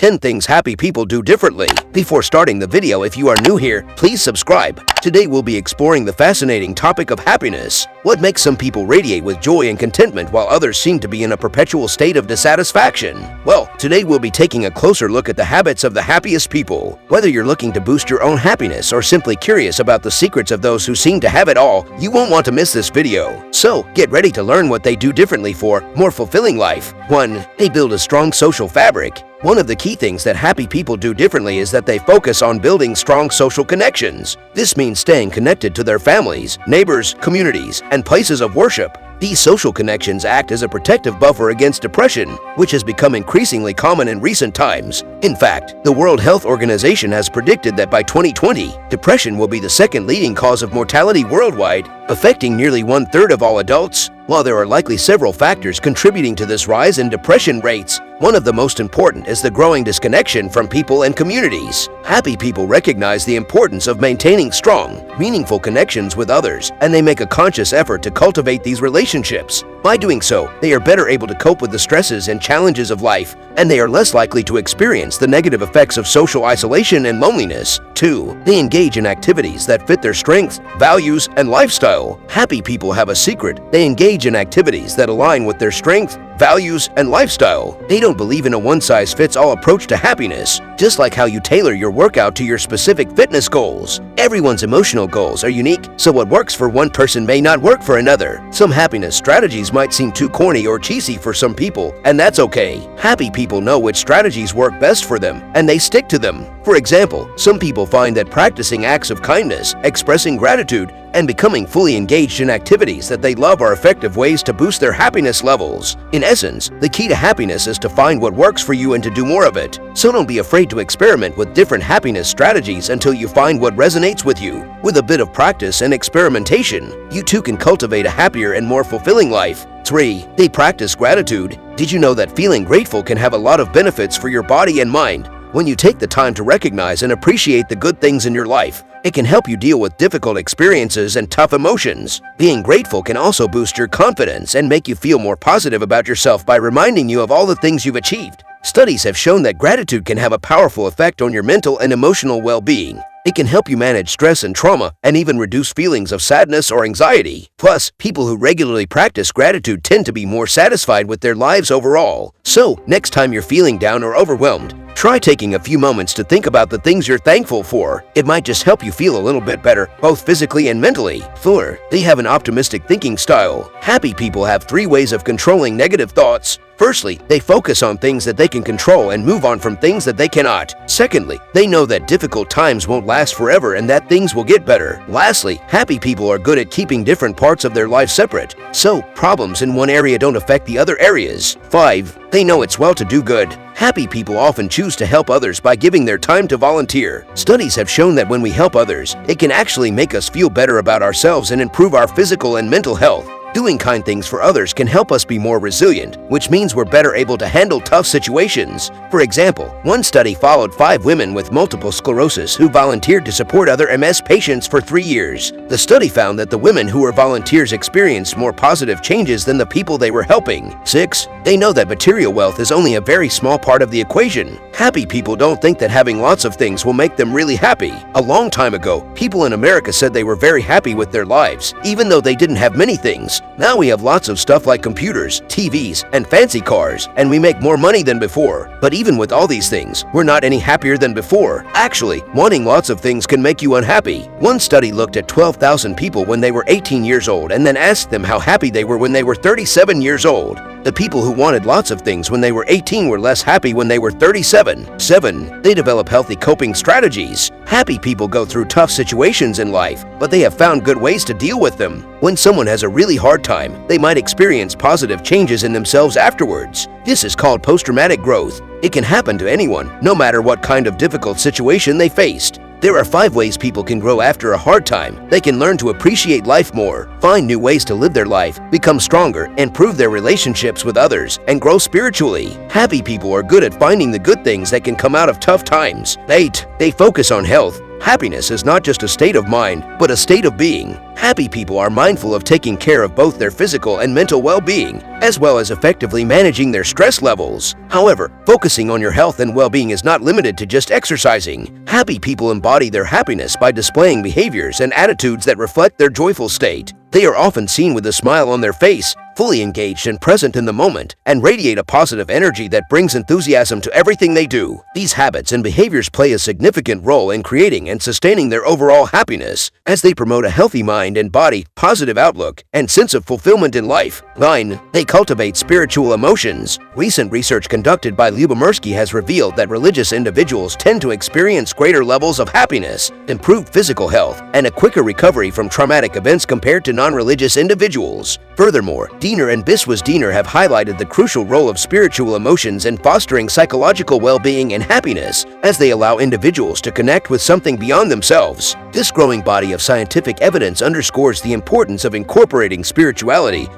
10 things happy people do differently. Before starting the video, if you are new here, please subscribe. Today we'll be exploring the fascinating topic of happiness. What makes some people radiate with joy and contentment while others seem to be in a perpetual state of dissatisfaction? Well, today we'll be taking a closer look at the habits of the happiest people. Whether you're looking to boost your own happiness or simply curious about the secrets of those who seem to have it all, you won't want to miss this video. So, get ready to learn what they do differently for more fulfilling life. 1. They build a strong social fabric. One of the key things that happy people do differently is that they focus on building strong social connections. This means staying connected to their families, neighbors, communities, and places of worship. These social connections act as a protective buffer against depression, which has become increasingly common in recent times. In fact, the World Health Organization has predicted that by 2020, depression will be the second leading cause of mortality worldwide, affecting nearly 1/3 of all adults. While there are likely several factors contributing to this rise in depression rates, one of the most important is the growing disconnection from people and communities. Happy people recognize the importance of maintaining strong, meaningful connections with others, and they make a conscious effort to cultivate these relationships. By doing so, they are better able to cope with the stresses and challenges of life, and they are less likely to experience the negative effects of social isolation and loneliness. 2. They engage in activities that fit their strengths, values, and lifestyle. Happy people have a secret. They engage in activities that align with their strengths, values, and lifestyle. They don't believe in a one-size-fits-all approach to happiness. Just like how you tailor your workout to your specific fitness goals, everyone's emotional goals are unique, so what works for one person may not work for another. Some happiness strategies might seem too corny or cheesy for some people, and that's okay. Happy people know which strategies work best for them, and they stick to them. For example, some people find that practicing acts of kindness, expressing gratitude, and becoming fully engaged in activities that they love are effective ways to boost their happiness levels. In essence, the key to happiness is to find what works for you and to do more of it. So don't be afraid to experiment with different happiness strategies until you find what resonates with you. With a bit of practice and experimentation, you too can cultivate a happier and more fulfilling life. 3. They practice gratitude. Did you know that feeling grateful can have a lot of benefits for your body and mind? When you take the time to recognize and appreciate the good things in your life, it can help you deal with difficult experiences and tough emotions. Being grateful can also boost your confidence and make you feel more positive about yourself by reminding you of all the things you've achieved. Studies have shown that gratitude can have a powerful effect on your mental and emotional well-being. It can help you manage stress and trauma and even reduce feelings of sadness or anxiety. Plus, people who regularly practice gratitude tend to be more satisfied with their lives overall. So, next time you're feeling down or overwhelmed, try taking a few moments to think about the things you're thankful for. It might just help you feel a little bit better, both physically and mentally. 4. They have an optimistic thinking style. Happy people have 3 ways of controlling negative thoughts. Firstly, they focus on things that they can control and move on from things that they cannot. Secondly, they know that difficult times won't last forever and that things will get better. Lastly, happy people are good at keeping different parts of their life separate, so problems in one area don't affect the other areas. 5. They know it's well to do good. Happy people often choose to help others by giving their time to volunteer. Studies have shown that when we help others, it can actually make us feel better about ourselves and improve our physical and mental health. Doing kind things for others can help us be more resilient, which means we're better able to handle tough situations. For example, one study followed 5 women with multiple sclerosis who volunteered to support other MS patients for 3 years. The study found that the women who were volunteers experienced more positive changes than the people they were helping. 6. They know that material wealth is only a very small part of the equation. Happy people don't think that having lots of things will make them really happy. A long time ago, people in America said they were very happy with their lives, even though they didn't have many things. Now we have lots of stuff like computers, TVs, and fancy cars, and we make more money than before. But even with all these things, we're not any happier than before. Actually, wanting lots of things can make you unhappy. One study looked at 12,000 people when they were 18 years old and then asked them how happy they were when they were 37 years old. The people who wanted lots of things when they were 18 were less happy when they were 37. 7. They develop healthy coping strategies. Happy people go through tough situations in life, but they have found good ways to deal with them. When someone has a really hard time, they might experience positive changes in themselves afterwards. This is called post-traumatic growth. It can happen to anyone, no matter what kind of difficult situation they faced. There are 5 ways people can grow after a hard time. They can learn to appreciate life more, find new ways to live their life, become stronger, improve their relationships with others, and grow spiritually. Happy people are good at finding the good things that can come out of tough times. 8. They focus on health. Happiness is not just a state of mind, but a state of being. Happy people are mindful of taking care of both their physical and mental well-being, as well as effectively managing their stress levels. However, focusing on your health and well-being is not limited to just exercising. Happy people embody their happiness by displaying behaviors and attitudes that reflect their joyful state. They are often seen with a smile on their face, fully engaged and present in the moment, and radiate a positive energy that brings enthusiasm to everything they do. These habits and behaviors play a significant role in creating and sustaining their overall happiness, as they promote a healthy mind and body, positive outlook, and sense of fulfillment in life. 9. They cultivate spiritual emotions. Recent research conducted by Lyubomirsky has revealed that religious individuals tend to experience greater levels of happiness, improved physical health, and a quicker recovery from traumatic events compared to non-religious individuals. Furthermore, Diener and Biswas-Diener have highlighted the crucial role of spiritual emotions in fostering psychological well-being and happiness, as they allow individuals to connect with something beyond themselves. This growing body of scientific evidence underscores the importance of incorporating spirituality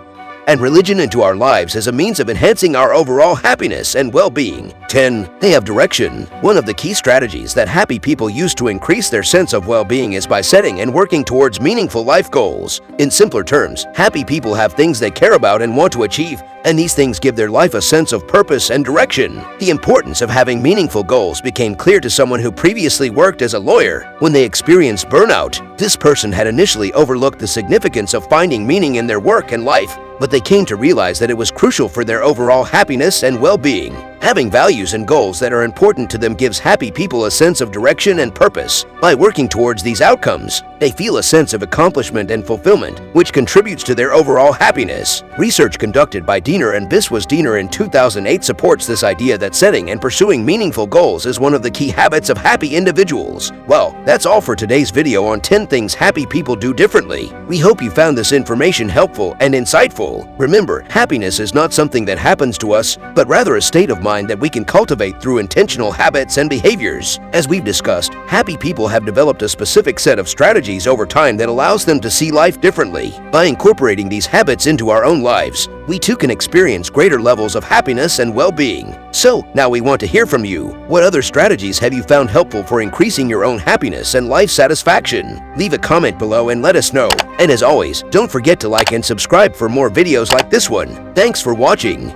and religion into our lives as a means of enhancing our overall happiness and well-being. 10. They have direction. One of the key strategies that happy people use to increase their sense of well-being is by setting and working towards meaningful life goals. In simpler terms, happy people have things they care about and want to achieve, and these things give their life a sense of purpose and direction. The importance of having meaningful goals became clear to someone who previously worked as a lawyer. When they experienced burnout, this person had initially overlooked the significance of finding meaning in their work and life, but they came to realize that it was crucial for their overall happiness and well-being. Having values and goals that are important to them gives happy people a sense of direction and purpose. By working towards these outcomes, they feel a sense of accomplishment and fulfillment, which contributes to their overall happiness. Research conducted by Diener and Biswas-Diener in 2008 supports this idea that setting and pursuing meaningful goals is one of the key habits of happy individuals. Well, that's all for today's video on 10 things happy people do differently. We hope you found this information helpful and insightful. Remember, happiness is not something that happens to us, but rather a state of mind that we can cultivate through intentional habits and behaviors. As we've discussed, happy people have developed a specific set of strategies over time that allows them to see life differently. By incorporating these habits into our own lives, we too can experience greater levels of happiness and well-being. So, now we want to hear from you. What other strategies have you found helpful for increasing your own happiness and life satisfaction? Leave a comment below and let us know. And as always, don't forget to like and subscribe for more videos like this one. Thanks for watching.